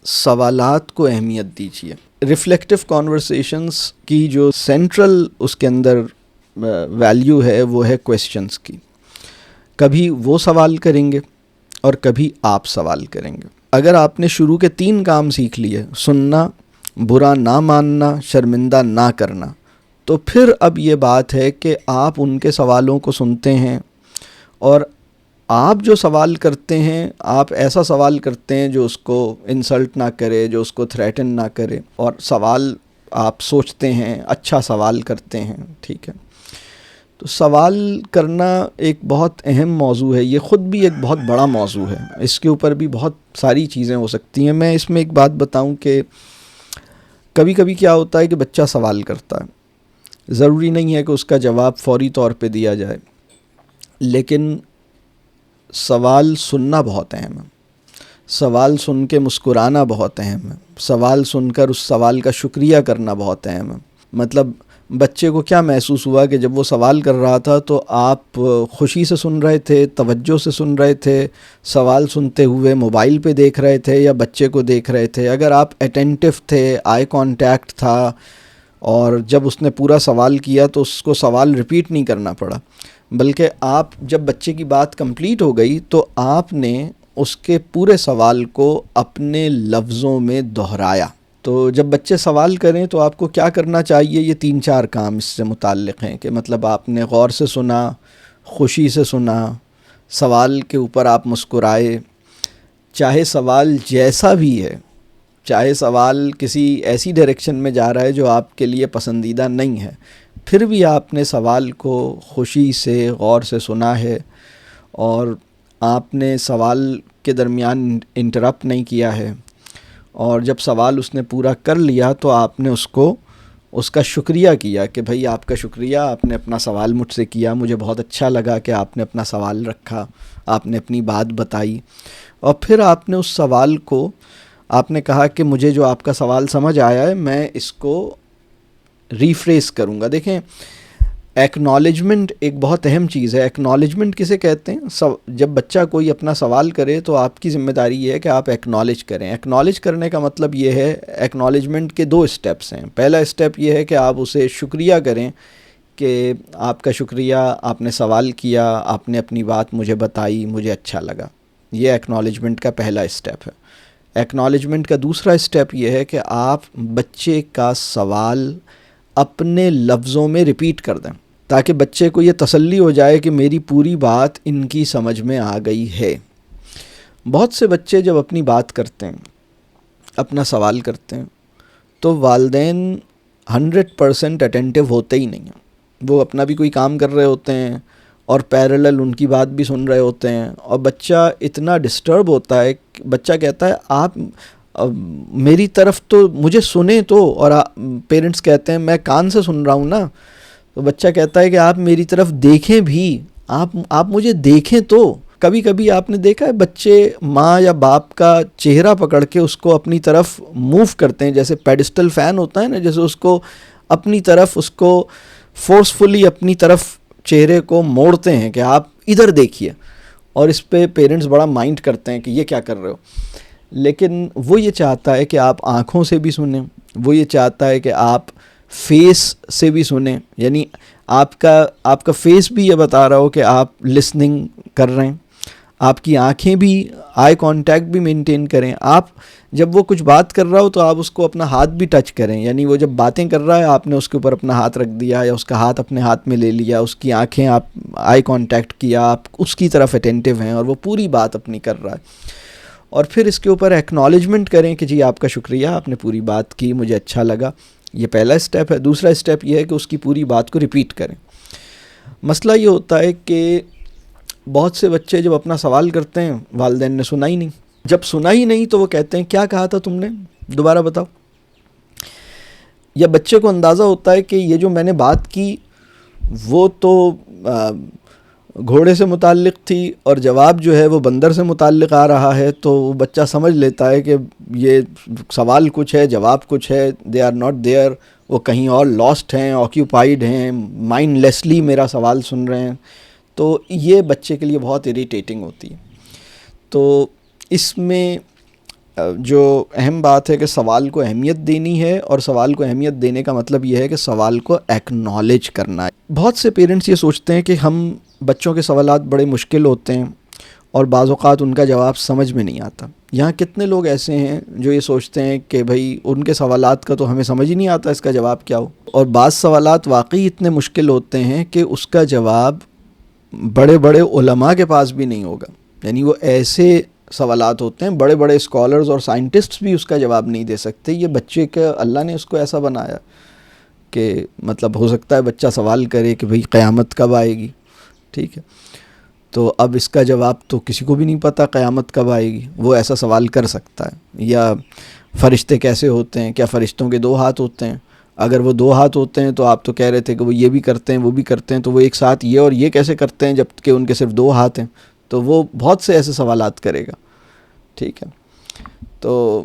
سوالات کو اہمیت دیجیے. ریفلیکٹیو کانورسیشنز کی جو سینٹرل اس کے اندر ویلیو ہے وہ ہے کویسچنز کی. کبھی وہ سوال کریں گے اور کبھی آپ سوال کریں گے. اگر آپ نے شروع کے 3 کام سیکھ لیے، سننا، برا نہ ماننا، شرمندہ نہ کرنا، تو پھر اب یہ بات ہے کہ آپ ان کے سوالوں کو سنتے ہیں اور آپ جو سوال کرتے ہیں آپ ایسا سوال کرتے ہیں جو اس کو انسلٹ نہ کرے، جو اس کو تھریٹن نہ کرے، اور سوال آپ سوچتے ہیں، اچھا سوال کرتے ہیں. ٹھیک ہے، تو سوال کرنا ایک بہت اہم موضوع ہے. یہ خود بھی ایک بہت بڑا موضوع ہے، اس کے اوپر بھی بہت ساری چیزیں ہو سکتی ہیں. میں اس میں ایک بات بتاؤں کہ کبھی کبھی کیا ہوتا ہے کہ بچہ سوال کرتا ہے، ضروری نہیں ہے کہ اس کا جواب فوری طور پہ دیا جائے، لیکن سوال سننا بہت اہم ہے. سوال سن کے مسکرانا بہت اہم ہے. سوال سن کر اس سوال کا شکریہ کرنا بہت اہم ہے. مطلب بچے کو کیا محسوس ہوا کہ جب وہ سوال کر رہا تھا تو آپ خوشی سے سن رہے تھے، توجہ سے سن رہے تھے، سوال سنتے ہوئے موبائل پہ دیکھ رہے تھے یا بچے کو دیکھ رہے تھے. اگر آپ اٹینٹیو تھے، آئی کانٹیکٹ تھا، اور جب اس نے پورا سوال کیا تو اس کو سوال ریپیٹ نہیں کرنا پڑا، بلکہ آپ جب بچے کی بات کمپلیٹ ہو گئی تو آپ نے اس کے پورے سوال کو اپنے لفظوں میں دہرایا. تو جب بچے سوال کریں تو آپ کو کیا کرنا چاہیے؟ یہ 3-4 کام اس سے متعلق ہیں کہ مطلب آپ نے غور سے سنا، خوشی سے سنا، سوال کے اوپر آپ مسکرائے، چاہے سوال جیسا بھی ہے، چاہے سوال کسی ایسی ڈائریکشن میں جا رہا ہے جو آپ کے لیے پسندیدہ نہیں ہے، پھر بھی آپ نے سوال کو خوشی سے، غور سے سنا ہے، اور آپ نے سوال کے درمیان انٹرپٹ نہیں کیا ہے. اور جب سوال اس نے پورا کر لیا تو آپ نے اس کا شکریہ کیا کہ بھائی آپ کا شکریہ، آپ نے اپنا سوال مجھ سے کیا، مجھے بہت اچھا لگا کہ آپ نے اپنا سوال رکھا، آپ نے اپنی بات بتائی. اور پھر آپ نے اس سوال کو، آپ نے کہا کہ مجھے جو آپ کا سوال سمجھ آیا ہے میں اس کو ریفریز کروں گا. دیکھیں، ایکنالجمنٹ ایک بہت اہم چیز ہے. ایکنالجمنٹ کسے کہتے ہیں؟ جب بچہ کوئی اپنا سوال کرے تو آپ کی ذمہ داری یہ ہے کہ آپ ایکنالج کریں. ایکنالج کرنے کا مطلب یہ ہے، ایکنالجمنٹ کے 2 اسٹیپس ہیں. پہلا اسٹیپ یہ ہے کہ آپ اسے شکریہ کریں کہ آپ کا شکریہ، آپ نے سوال کیا، آپ نے اپنی بات مجھے بتائی، مجھے اچھا لگا. یہ ایکنالجمنٹ کا پہلا اسٹیپ ہے. ایکنالجمنٹ کا دوسرا اسٹیپ یہ ہے کہ آپ بچے کا سوال اپنے لفظوں میں ریپیٹ کر دیں، تاکہ بچے کو یہ تسلی ہو جائے کہ میری پوری بات ان کی سمجھ میں آ گئی ہے. بہت سے بچے جب اپنی بات کرتے ہیں، اپنا سوال کرتے ہیں، تو والدین 100% اٹینٹیو ہوتے ہی نہیں ہیں. وہ اپنا بھی کوئی کام کر رہے ہوتے ہیں اور پیرالل ان کی بات بھی سن رہے ہوتے ہیں، اور بچہ اتنا ڈسٹرب ہوتا ہے. بچہ کہتا ہے آپ میری طرف تو مجھے سنیں تو، اور پیرنٹس کہتے ہیں میں کان سے سن رہا ہوں نا. تو بچہ کہتا ہے کہ آپ میری طرف دیکھیں بھی، آپ مجھے دیکھیں تو. کبھی کبھی آپ نے دیکھا ہے بچے ماں یا باپ کا چہرہ پکڑ کے اس کو اپنی طرف موو کرتے ہیں، جیسے پیڈسٹل فین ہوتا ہے نا، جیسے اس کو اپنی طرف، اس کو فورسفلی اپنی طرف چہرے کو موڑتے ہیں کہ آپ ادھر دیکھیے. اور اس پہ پیرنٹس بڑا مائنڈ کرتے ہیں کہ یہ کیا کر رہے ہو. لیکن وہ یہ چاہتا ہے کہ آپ آنکھوں سے بھی سنیں، وہ یہ چاہتا ہے کہ آپ فیس سے بھی سنیں، یعنی آپ کا فیس بھی یہ بتا رہا ہو کہ آپ لسننگ کر رہے ہیں، آپ کی آنکھیں بھی آئی کانٹیکٹ بھی مینٹین کریں. آپ جب وہ کچھ بات کر رہا ہو تو آپ اس کو اپنا ہاتھ بھی ٹچ کریں، یعنی وہ جب باتیں کر رہا ہے آپ نے اس کے اوپر اپنا ہاتھ رکھ دیا یا اس کا ہاتھ اپنے ہاتھ میں لے لیا، اس کی آنکھیں آپ آئی کانٹیکٹ کیا، آپ اس کی طرف اٹینٹیو ہیں اور وہ پوری بات اپنی کر رہا ہے. اور پھر اس کے اوپر ایکنالجمنٹ کریں کہ جی آپ کا شکریہ، آپ نے پوری بات کی، مجھے اچھا لگا. یہ پہلا اسٹیپ ہے. دوسرا اسٹیپ یہ ہے کہ اس کی پوری بات کو ریپیٹ کریں. مسئلہ یہ ہوتا ہے کہ بہت سے بچے جب اپنا سوال کرتے ہیں والدین نے سنا ہی نہیں. جب سنا ہی نہیں تو وہ کہتے ہیں کیا کہا تھا تم نے، دوبارہ بتاؤ. یا بچے کو اندازہ ہوتا ہے کہ یہ جو میں نے بات کی وہ تو گھوڑے سے متعلق تھی اور جواب جو ہے وہ بندر سے متعلق آ رہا ہے، تو وہ بچہ سمجھ لیتا ہے کہ یہ سوال کچھ ہے، جواب کچھ ہے. دے آر ناٹ دیئر، وہ کہیں اور لاسٹ ہیں، آکیوپائیڈ ہیں، مائنڈ لیسلی میرا سوال سن رہے ہیں. تو یہ بچے کے لیے بہت اریٹیٹنگ ہوتی ہے. تو اس میں جو اہم بات ہے کہ سوال کو اہمیت دینی ہے، اور سوال کو اہمیت دینے کا مطلب یہ ہے کہ سوال کو ایکنالج کرنا ہے۔ بہت سے پیرنٹس یہ سوچتے ہیں کہ ہم بچوں کے سوالات بڑے مشکل ہوتے ہیں اور بعض اوقات ان کا جواب سمجھ میں نہیں آتا۔ یہاں کتنے لوگ ایسے ہیں جو یہ سوچتے ہیں کہ بھائی ان کے سوالات کا تو ہمیں سمجھ ہی نہیں آتا، اس کا جواب کیا ہو، اور بعض سوالات واقعی اتنے مشکل ہوتے ہیں کہ اس کا جواب بڑے بڑے علماء کے پاس بھی نہیں ہوگا، یعنی وہ ایسے سوالات ہوتے ہیں بڑے بڑے اسکالرز اور سائنٹسٹس بھی اس کا جواب نہیں دے سکتے۔ یہ بچے کا اللہ نے اس کو ایسا بنایا کہ مطلب ہو سکتا ہے بچہ سوال کرے کہ بھئی قیامت کب آئے گی، ٹھیک ہے، تو اب اس کا جواب تو کسی کو بھی نہیں پتہ قیامت کب آئے گی، وہ ایسا سوال کر سکتا ہے۔ یا فرشتے کیسے ہوتے ہیں، کیا فرشتوں کے 2 ہاتھ ہوتے ہیں؟ اگر وہ 2 ہاتھ ہوتے ہیں تو آپ تو کہہ رہے تھے کہ وہ یہ بھی کرتے ہیں وہ بھی کرتے ہیں، تو وہ ایک ساتھ یہ اور یہ کیسے کرتے ہیں جب کہ ان کے صرف 2 ہاتھ ہیں؟ تو وہ بہت سے ایسے سوالات کرے گا، ٹھیک ہے۔ تو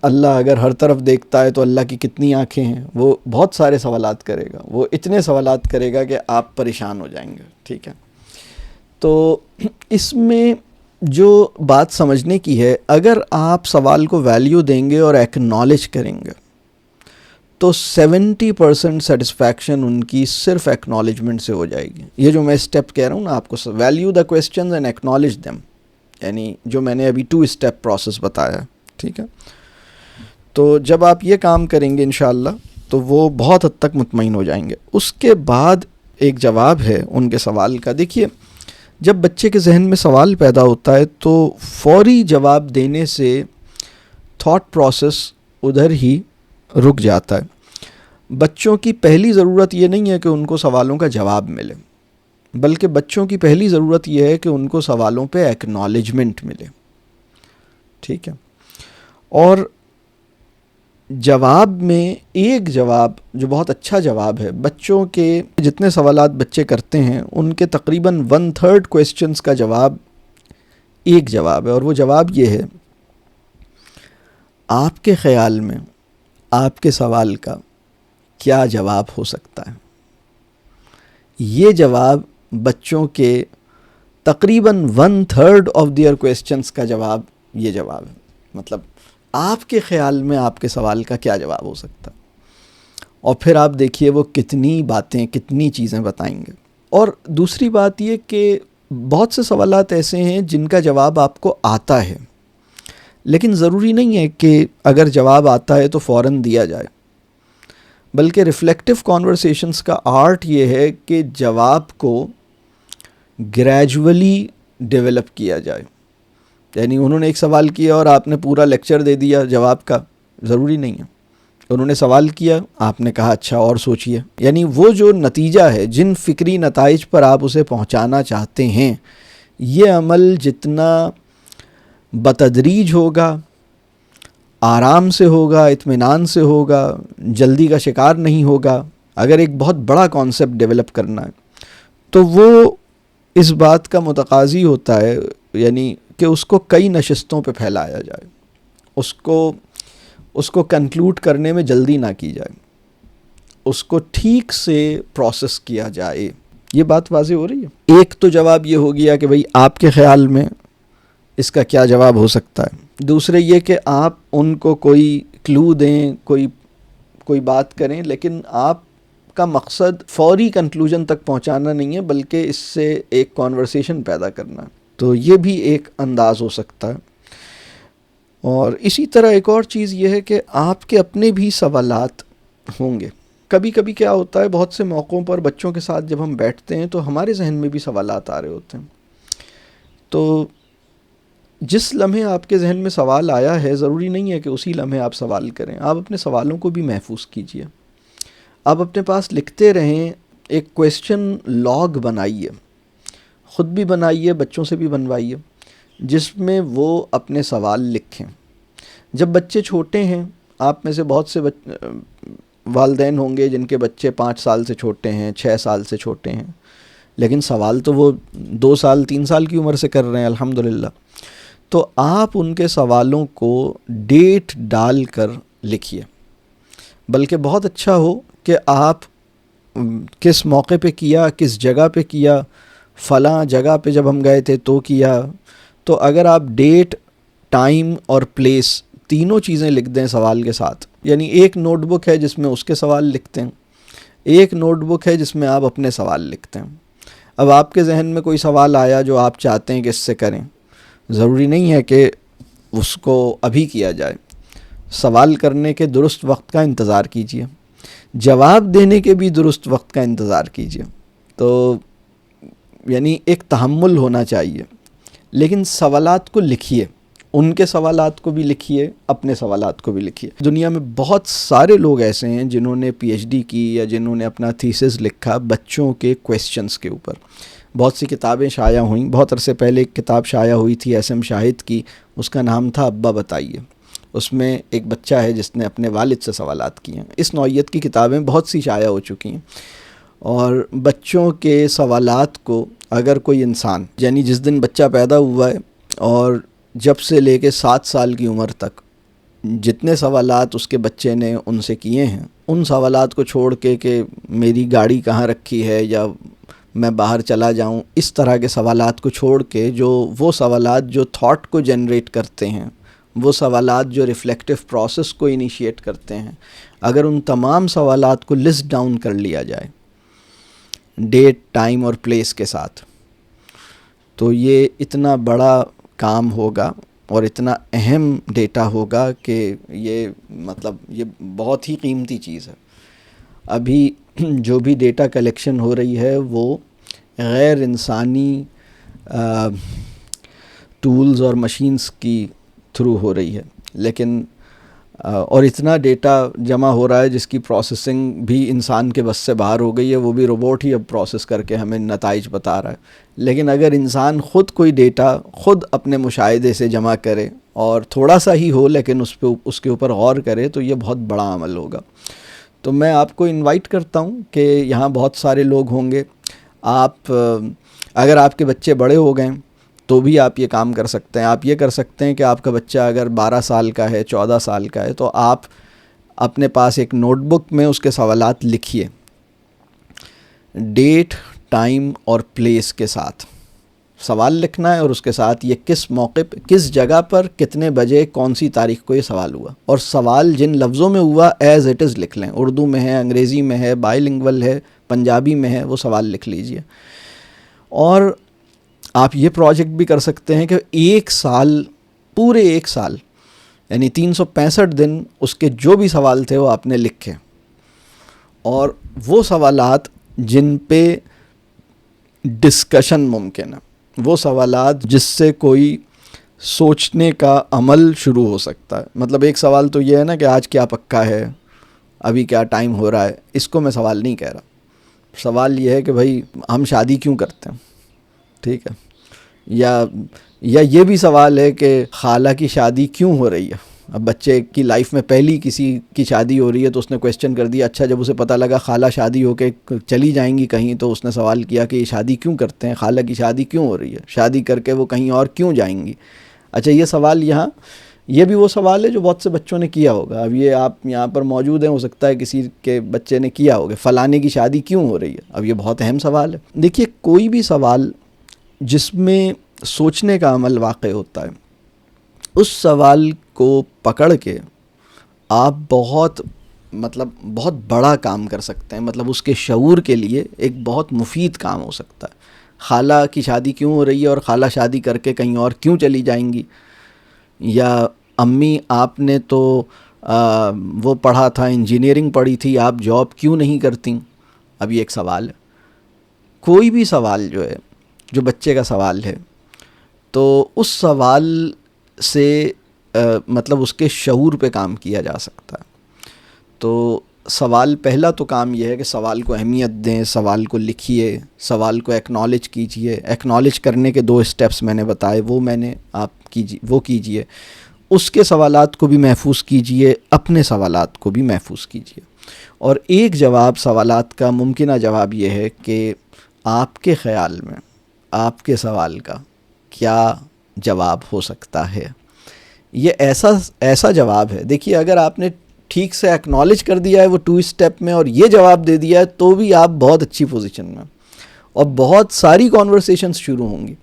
اللہ اگر ہر طرف دیکھتا ہے تو اللہ کی کتنی آنکھیں ہیں، وہ بہت سارے سوالات کرے گا، وہ اتنے سوالات کرے گا کہ آپ پریشان ہو جائیں گے، ٹھیک ہے۔ تو اس میں جو بات سمجھنے کی ہے، اگر آپ سوال کو ویلیو دیں گے اور ایکنالج کریں گے تو 70% سیٹسفیکشن ان کی صرف ایکنالجمنٹ سے ہو جائے گی۔ یہ جو میں اسٹیپ کہہ رہا ہوں نا آپ کو، value the questions and acknowledge them, یعنی جو میں نے ابھی 2 اسٹیپ پروسیس بتایا، ٹھیک ہے۔ تو جب آپ یہ کام کریں گے انشاءاللہ تو وہ بہت حد تک مطمئن ہو جائیں گے۔ اس کے بعد ایک جواب ہے ان کے سوال کا۔ دیکھیے، جب بچے کے ذہن میں سوال پیدا ہوتا ہے تو فوری جواب دینے سے تھاٹ پروسیس ادھر ہی رک جاتا ہے۔ بچوں کی پہلی ضرورت یہ نہیں ہے کہ ان کو سوالوں کا جواب ملے، بلکہ بچوں کی پہلی ضرورت یہ ہے کہ ان کو سوالوں پہ ایکنالجمنٹ ملے، ٹھیک ہے۔ اور جواب میں ایک جواب جو بہت اچھا جواب ہے، بچوں کے جتنے سوالات بچے کرتے ہیں ان کے تقریباً 1/3 کویسچنز کا جواب ایک جواب ہے، اور وہ جواب یہ ہے: آپ کے خیال میں آپ کے سوال کا کیا جواب ہو سکتا ہے؟ یہ جواب بچوں کے تقریباً 1/3 آف دیئر کویسچنز کا جواب یہ جواب ہے۔ مطلب آپ کے خیال میں آپ کے سوال کا کیا جواب ہو سکتا ہے، اور پھر آپ دیکھیے وہ کتنی باتیں کتنی چیزیں بتائیں گے۔ اور دوسری بات یہ کہ بہت سے سوالات ایسے ہیں جن کا جواب آپ کو آتا ہے، لیکن ضروری نہیں ہے کہ اگر جواب آتا ہے تو فوراً دیا جائے، بلکہ ریفلیکٹیو کانورسیشنز کا آرٹ یہ ہے کہ جواب کو گریجولی ڈیولپ کیا جائے۔ یعنی انہوں نے ایک سوال کیا اور آپ نے پورا لیکچر دے دیا جواب کا، ضروری نہیں ہے۔ انہوں نے سوال کیا، آپ نے کہا اچھا اور سوچیے، یعنی وہ جو نتیجہ ہے، جن فکری نتائج پر آپ اسے پہنچانا چاہتے ہیں، یہ عمل جتنا بتدریج ہوگا، آرام سے ہوگا، اطمینان سے ہوگا، جلدی کا شکار نہیں ہوگا۔ اگر ایک بہت بڑا کانسیپٹ ڈیولپ کرنا ہے تو وہ اس بات کا متقاضی ہوتا ہے، یعنی کہ اس کو کئی نشستوں پہ پھیلایا جائے، اس کو کنکلوڈ کرنے میں جلدی نہ کی جائے، اس کو ٹھیک سے پروسیس کیا جائے۔ یہ بات واضح ہو رہی ہے؟ ایک تو جواب یہ ہو گیا کہ بھئی آپ کے خیال میں اس کا کیا جواب ہو سکتا ہے۔ دوسرے یہ کہ آپ ان کو کوئی کلو دیں، کوئی بات کریں، لیکن آپ کا مقصد فوری کنکلوژن تک پہنچانا نہیں ہے، بلکہ اس سے ایک کانورسیشن پیدا کرنا ہے۔ تو یہ بھی ایک انداز ہو سکتا ہے۔ اور اسی طرح ایک اور چیز یہ ہے کہ آپ کے اپنے بھی سوالات ہوں گے۔ کبھی کبھی کیا ہوتا ہے، بہت سے موقعوں پر بچوں کے ساتھ جب ہم بیٹھتے ہیں تو ہمارے ذہن میں بھی سوالات آ رہے ہوتے ہیں۔ تو جس لمحے آپ کے ذہن میں سوال آیا ہے، ضروری نہیں ہے کہ اسی لمحے آپ سوال کریں۔ آپ اپنے سوالوں کو بھی محفوظ کیجئے، آپ اپنے پاس لکھتے رہیں، ایک کویسچن لاگ بنائیے، خود بھی بنائیے، بچوں سے بھی بنوائیے، جس میں وہ اپنے سوال لکھیں۔ جب بچے چھوٹے ہیں، آپ میں سے بہت سے والدین ہوں گے جن کے بچے 5 سال سے چھوٹے ہیں، 6 سال سے چھوٹے ہیں، لیکن سوال تو وہ 2 سال 3 سال کی عمر سے کر رہے ہیں الحمدللہ۔ تو آپ ان کے سوالوں کو ڈیٹ ڈال کر لکھیے، بلکہ بہت اچھا ہو کہ آپ کس موقع پہ کیا، کس جگہ پہ کیا، فلاں جگہ پہ جب ہم گئے تھے تو کیا۔ تو اگر آپ ڈیٹ ٹائم اور پلیس تینوں چیزیں لکھ دیں سوال کے ساتھ. یعنی ایک نوٹ بک ہے جس میں اس کے سوال لکھتے ہیں, ایک نوٹ بک ہے جس میں آپ اپنے سوال لکھتے ہیں. اب آپ کے ذہن میں کوئی سوال آیا جو آپ چاہتے ہیں کہ اس سے کریں, ضروری نہیں ہے کہ اس کو ابھی کیا جائے. سوال کرنے کے درست وقت کا انتظار کیجیے, جواب دینے کے بھی درست وقت کا انتظار کیجیے. تو یعنی ایک تحمل ہونا چاہیے. لیکن سوالات کو لکھیے, ان کے سوالات کو بھی لکھیے, اپنے سوالات کو بھی لکھیے. دنیا میں بہت سارے لوگ ایسے ہیں جنہوں نے پی ایچ ڈی کی یا جنہوں نے اپنا تھیسس لکھا بچوں کے کویسچنس کے اوپر. بہت سی کتابیں شائع ہوئیں. بہت عرصے پہلے ایک کتاب شائع ہوئی تھی ایس ایم شاہد کی, اس کا نام تھا ابا بتائیے. اس میں ایک بچہ ہے جس نے اپنے والد سے سوالات کیے ہیں. اس نوعیت کی کتابیں بہت سی شائع ہو چکی ہیں. اور بچوں کے سوالات کو اگر کوئی انسان, یعنی جس دن بچہ پیدا ہوا ہے اور جب سے لے کے 7 سال کی عمر تک جتنے سوالات اس کے بچے نے ان سے کیے ہیں, ان سوالات کو چھوڑ کے کہ میری گاڑی کہاں رکھی ہے یا میں باہر چلا جاؤں, اس طرح کے سوالات کو چھوڑ کے جو وہ سوالات جو تھاٹ کو جنریٹ کرتے ہیں, وہ سوالات جو ریفلیکٹیو پروسیس کو انیشیٹ کرتے ہیں, اگر ان تمام سوالات کو لسٹ ڈاؤن کر لیا جائے ڈیٹ, ٹائم اور پلیس کے ساتھ, تو یہ اتنا بڑا کام ہوگا اور اتنا اہم ڈیٹا ہوگا کہ یہ یہ بہت ہی قیمتی چیز ہے. ابھی جو بھی ڈیٹا کلیکشن ہو رہی ہے وہ غیر انسانی ٹولز اور مشینز کی تھرو ہو رہی ہے, لیکن اور اتنا ڈیٹا جمع ہو رہا ہے جس کی پروسیسنگ بھی انسان کے بس سے باہر ہو گئی ہے. وہ بھی روبوٹ ہی اب پروسیس کر کے ہمیں نتائج بتا رہا ہے. لیکن اگر انسان خود کوئی ڈیٹا خود اپنے مشاہدے سے جمع کرے اور تھوڑا سا ہی ہو لیکن اس کے اوپر غور کرے تو یہ بہت بڑا عمل ہوگا. تو میں آپ کو انوائٹ کرتا ہوں کہ یہاں بہت سارے لوگ ہوں گے. آپ اگر آپ کے بچے بڑے ہو گئے تو بھی آپ یہ کام کر سکتے ہیں. آپ یہ کر سکتے ہیں کہ آپ کا بچہ اگر 12 سال کا ہے, 14 سال کا ہے, تو آپ اپنے پاس ایک نوٹ بک میں اس کے سوالات لکھیے, ڈیٹ, ٹائم اور پلیس کے ساتھ سوال لکھنا ہے, اور اس کے ساتھ یہ کس موقع پہ, کس جگہ پر, کتنے بجے, کون سی تاریخ کو یہ سوال ہوا, اور سوال جن لفظوں میں ہوا ایز اٹ از لکھ لیں. اردو میں ہے, انگریزی میں ہے, بائی لنگول ہے, پنجابی میں ہے, وہ سوال لکھ لیجئے. اور آپ یہ پروجیکٹ بھی کر سکتے ہیں کہ ایک سال, پورے ایک سال یعنی 365 دن اس کے جو بھی سوال تھے وہ آپ نے لکھے, اور وہ سوالات جن پہ ڈسکشن ممکن ہے, وہ سوالات جس سے کوئی سوچنے کا عمل شروع ہو سکتا ہے. ایک سوال تو یہ ہے نا کہ آج کیا پکا ہے, ابھی کیا ٹائم ہو رہا ہے, اس کو میں سوال نہیں کہہ رہا. سوال یہ ہے کہ بھائی ہم شادی کیوں کرتے ہیں, ٹھیک ہے, یا یہ بھی سوال ہے کہ خالہ کی شادی کیوں ہو رہی ہے. اب بچے کی لائف میں پہلی کسی کی شادی ہو رہی ہے تو اس نے کویسچن کر دیا. اچھا, جب اسے پتہ لگا خالہ شادی ہو کے چلی جائیں گی کہیں, تو اس نے سوال کیا کہ یہ شادی کیوں کرتے ہیں, خالہ کی شادی کیوں ہو رہی ہے, شادی کر کے وہ کہیں اور کیوں جائیں گی. اچھا, یہ سوال یہاں, یہ بھی وہ سوال ہے جو بہت سے بچوں نے کیا ہوگا. اب یہ آپ یہاں پر موجود ہیں, ہو سکتا ہے کسی کے بچے نے کیا ہوگا, فلانے کی شادی کیوں ہو رہی ہے. اب یہ بہت اہم سوال ہے. دیکھیے, کوئی بھی سوال جس میں سوچنے کا عمل واقع ہوتا ہے, اس سوال کو پکڑ کے آپ بہت بڑا کام کر سکتے ہیں. اس کے شعور کے لیے ایک بہت مفید کام ہو سکتا ہے. خالہ کی شادی کیوں ہو رہی ہے, اور خالہ شادی کر کے کہیں اور کیوں چلی جائیں گی, یا امی آپ نے تو وہ پڑھا تھا, انجینئرنگ پڑھی تھی, آپ جاب کیوں نہیں کرتی. اب یہ ایک سوال ہے. کوئی بھی سوال جو ہے, جو بچے کا سوال ہے, تو اس سوال سے اس کے شعور پہ کام کیا جا سکتا ہے. تو سوال, پہلا تو کام یہ ہے کہ سوال کو اہمیت دیں, سوال کو لکھیے, سوال کو ایکنالج کیجئے. ایکنالج کرنے کے 2 اسٹیپس میں نے بتائے, وہ کیجئے. اس کے سوالات کو بھی محفوظ کیجئے, اپنے سوالات کو بھی محفوظ کیجئے. اور ایک جواب سوالات کا, ممکنہ جواب یہ ہے کہ آپ کے خیال میں آپ کے سوال کا کیا جواب ہو سکتا ہے. یہ ایسا جواب ہے. دیکھیے, اگر آپ نے ٹھیک سے ایکنالج کر دیا ہے وہ 2 اسٹیپ میں, اور یہ جواب دے دیا ہے, تو بھی آپ بہت اچھی پوزیشن میں, اور بہت ساری کانورسیشنز شروع ہوں گی.